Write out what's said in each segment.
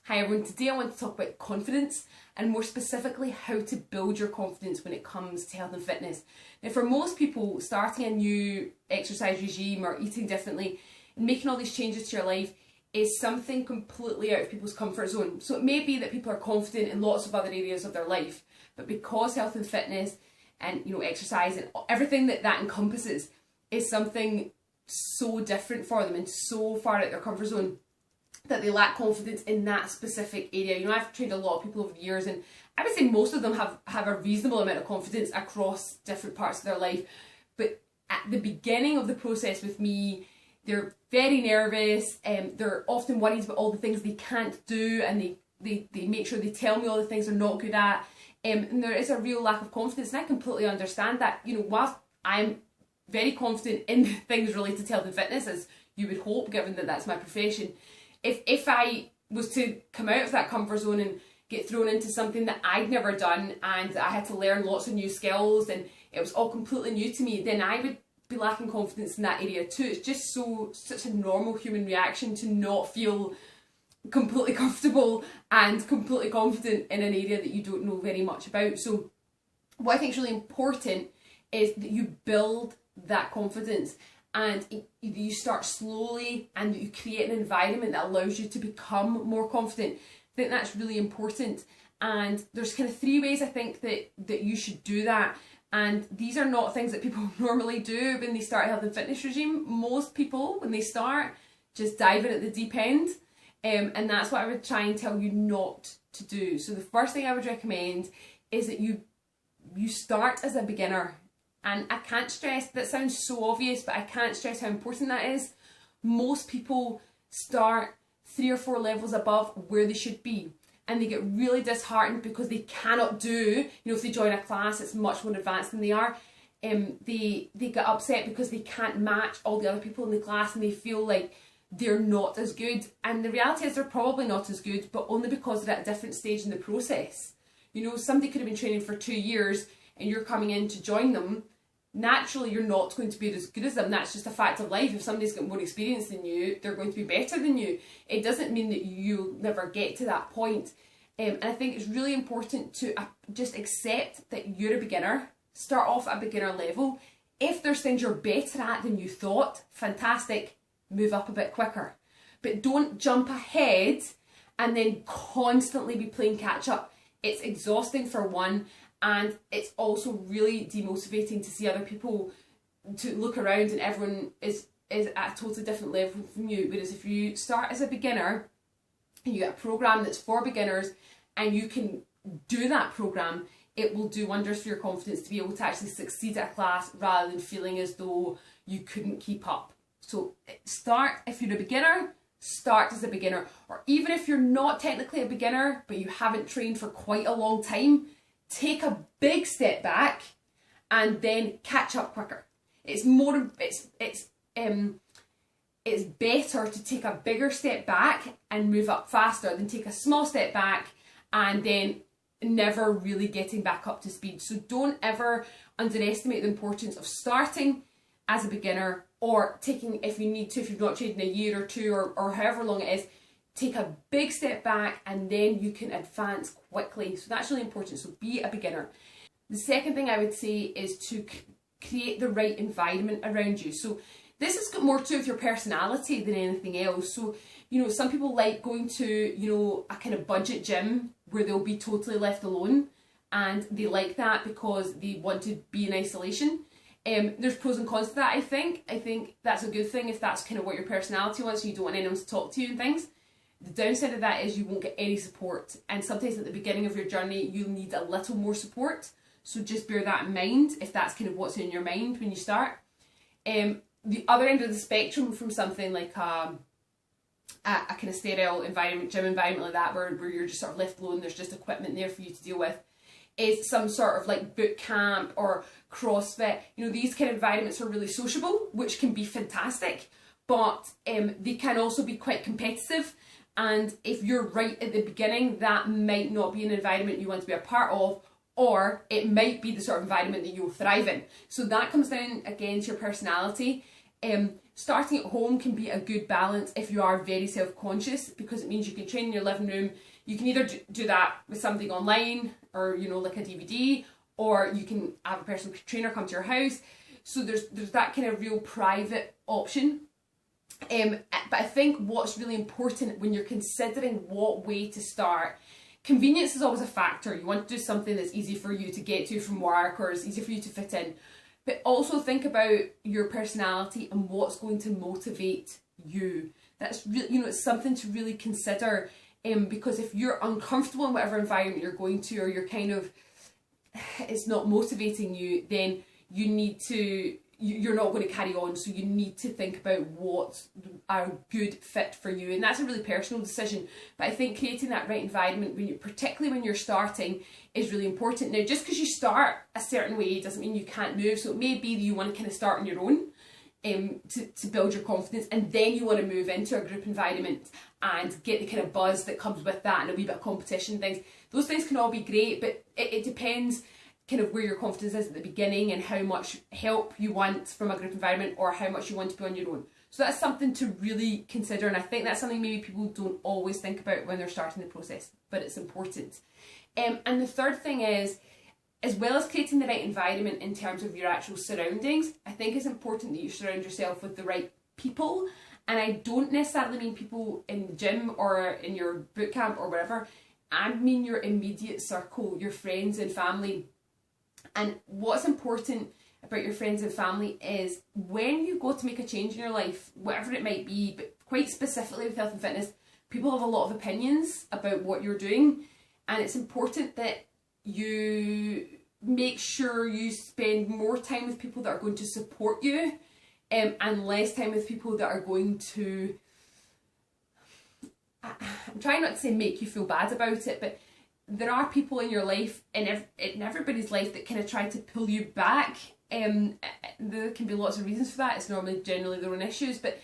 Hi everyone, today I want to talk about confidence and more specifically how to build your confidence when it comes to health and fitness. Now for most people, starting a new exercise regime or eating differently and making all these changes to your life is something completely out of people's comfort zone. So it may be that people are confident in lots of other areas of their life, but because health and fitness and exercise and everything that encompasses is something so different for them and so far out of their comfort zone, that they lack confidence in that specific area. I've trained a lot of people over the years, and I would say most of them have a reasonable amount of confidence across different parts of their life. But at the beginning of the process with me, they're very nervous, and they're often worried about all the things they can't do, and they make sure they tell me all the things they're not good at. And there is a real lack of confidence, and I completely understand that. Whilst I'm very confident in things related to health and fitness, as you would hope, given that that's my profession, if I was to come out of that comfort zone and get thrown into something that I'd never done and I had to learn lots of new skills and it was all completely new to me, then I would be lacking confidence in that area too. It's just such a normal human reaction to not feel completely comfortable and completely confident in an area that you don't know very much about. So what I think is really important is that you build that confidence. And you start slowly and you create an environment that allows you to become more confident. I think that's really important. And there's kind of 3 ways I think that you should do that. And these are not things that people normally do when they start a health and fitness regime. Most people, when they start, just dive in at the deep end. And that's what I would try and tell you not to do. So the first thing I would recommend is that you start as a beginner. And I can't stress, that sounds so obvious, but I can't stress how important that is. Most people start 3 or 4 levels above where they should be. And they get really disheartened because they cannot do, if they join a class that's much more advanced than they are, they get upset because they can't match all the other people in the class and they feel like they're not as good. And the reality is they're probably not as good, but only because they're at a different stage in the process. Somebody could have been training for 2 years and you're coming in to join them. Naturally, you're not going to be as good as them. That's just a fact of life. If somebody's got more experience than you, they're going to be better than you. It doesn't mean that you'll never get to that point. And I think it's really important to just accept that you're a beginner. Start off at a beginner level. If there's things you're better at than you thought, fantastic. Move up a bit quicker. But don't jump ahead and then constantly be playing catch up. It's exhausting for one. And it's also really demotivating to see other people, to look around and everyone is at a totally different level from you. Whereas if you start as a beginner and you get a program that's for beginners and you can do that program, it will do wonders for your confidence to be able to actually succeed at a class rather than feeling as though you couldn't keep up. So start, if you're a beginner, start as a beginner. Or even if you're not technically a beginner but you haven't trained for quite a long time, take a big step back and then catch up quicker. It's better to take a bigger step back and move up faster than take a small step back and then never really getting back up to speed. So don't ever underestimate the importance of starting as a beginner, or taking, if you need to, if you've not trained in a year or 2 or however long it is, take a big step back and then you can advance quickly. So that's really important. So be a beginner. The second thing I would say is to create the right environment around you. So this has got more to do with your personality than anything else. So, some people like going to, a kind of budget gym where they'll be totally left alone, and they like that because they want to be in isolation. There's pros and cons to that, I think. I think that's a good thing if that's kind of what your personality wants and you don't want anyone to talk to you and things. The downside of that is you won't get any support, and sometimes at the beginning of your journey you'll need a little more support, so just bear that in mind if that's kind of what's in your mind when you start. The other end of the spectrum from something like a kind of sterile environment, gym environment like that, where you're just sort of left alone, there's just equipment there for you to deal with, is some sort of like boot camp or CrossFit. These kind of environments are really sociable, which can be fantastic, but they can also be quite competitive. And if you're right at the beginning, that might not be an environment you want to be a part of, or it might be the sort of environment that you'll thrive in. So that comes down again to your personality. starting at home can be a good balance if you are very self-conscious, because it means you can train in your living room. You can either do that with something online, or like a DVD, or you can have a personal trainer come to your house. So there's that kind of real private option. But I think what's really important when you're considering what way to start, convenience is always a factor. You want to do something that's easy for you to get to from work, or is easy for you to fit in. But also think about your personality and what's going to motivate you. That's really, it's something to really consider. Because if you're uncomfortable in whatever environment you're going to, or you're kind of, it's not motivating you, then you're not going to carry on. So you need to think about what's a good fit for you, and that's a really personal decision. But I think creating that right environment, particularly when you're starting, is really important. Now, just because you start a certain way doesn't mean you can't move. So it may be that you want to kind of start on your own, to build your confidence, and then you want to move into a group environment and get the kind of buzz that comes with that, and a wee bit of competition things. Those things can all be great, but it depends kind of where your confidence is at the beginning, and how much help you want from a group environment, or how much you want to be on your own. So that's something to really consider, and I think that's something maybe people don't always think about when they're starting the process, but it's important. And the third thing is, as well as creating the right environment in terms of your actual surroundings, I think it's important that you surround yourself with the right people. And I don't necessarily mean people in the gym or in your boot camp or wherever. I mean your immediate circle, your friends and family. And what's important about your friends and family is, when you go to make a change in your life, whatever it might be, but quite specifically with health and fitness, people have a lot of opinions about what you're doing. And it's important that you make sure you spend more time with people that are going to support you, and less time with people that are going to, I'm trying not to say make you feel bad about it, but there are people in your life, in everybody's life, that kind of try to pull you back. There can be lots of reasons for that. It's generally their own issues, but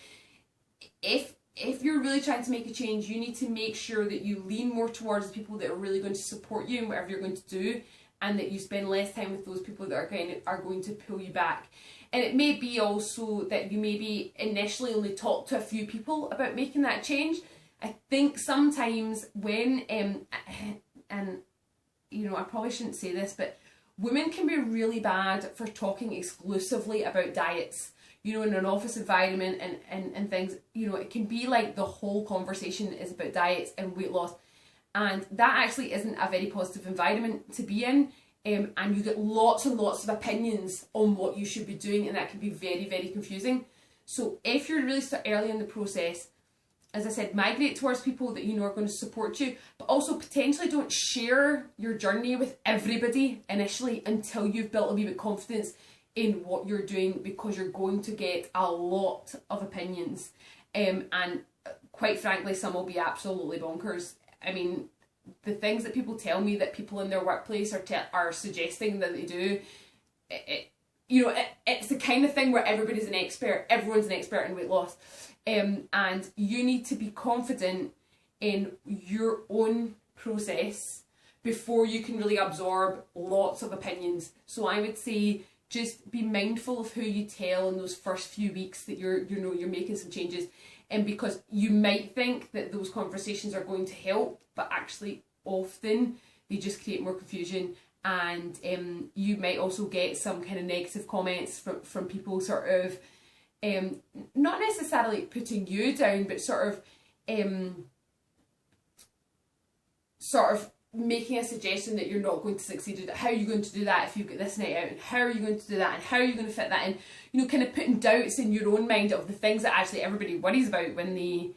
if you're really trying to make a change, you need to make sure that you lean more towards the people that are really going to support you in whatever you're going to do, and that you spend less time with those people that are going to pull you back. And it may be also that you maybe initially only talk to a few people about making that change. I think sometimes when, and I probably shouldn't say this, but women can be really bad for talking exclusively about diets. In an office environment and things, it can be like the whole conversation is about diets and weight loss. And that actually isn't a very positive environment to be in. And you get lots and lots of opinions on what you should be doing, and that can be very, very confusing. So if you're really early in the process, as I said, migrate towards people that you know are going to support you, but also potentially don't share your journey with everybody initially until you've built a wee bit of confidence in what you're doing, because you're going to get a lot of opinions. And quite frankly, some will be absolutely bonkers. I mean, the things that people tell me that people in their workplace are suggesting that they do, it's the kind of thing where everybody's an expert, everyone's an expert in weight loss. And you need to be confident in your own process before you can really absorb lots of opinions. So I would say, just be mindful of who you tell in those first few weeks that you're making some changes. And because you might think that those conversations are going to help, but actually often they just create more confusion. And you might also get some kind of negative comments from people sort of, not necessarily putting you down, but sort of making a suggestion that you're not going to succeed. How are you going to do that if you've got this night out? And how are you going to do that? And how are you going to fit that in? Kind of putting doubts in your own mind of the things that actually everybody worries about when they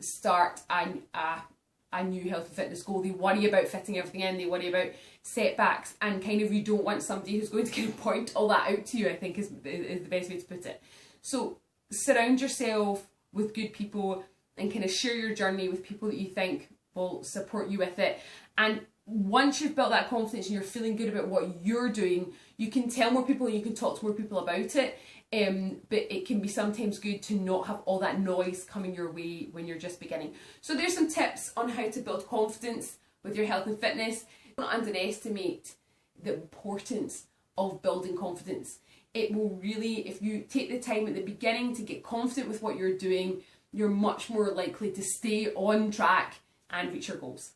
start a new health and fitness goal. They worry about fitting everything in. They worry about setbacks, and kind of you don't want somebody who's going to kind of point all that out to you, I think is the best way to put it. So surround yourself with good people and kind of share your journey with people that you think will support you with it. And once you've built that confidence and you're feeling good about what you're doing, you can tell more people and you can talk to more people about it. But it can be sometimes good to not have all that noise coming your way when you're just beginning. So there's some tips on how to build confidence with your health and fitness. Don't underestimate the importance of building confidence. it will really, if you take the time at the beginning to get confident with what you're doing, you're much more likely to stay on track and reach your goals.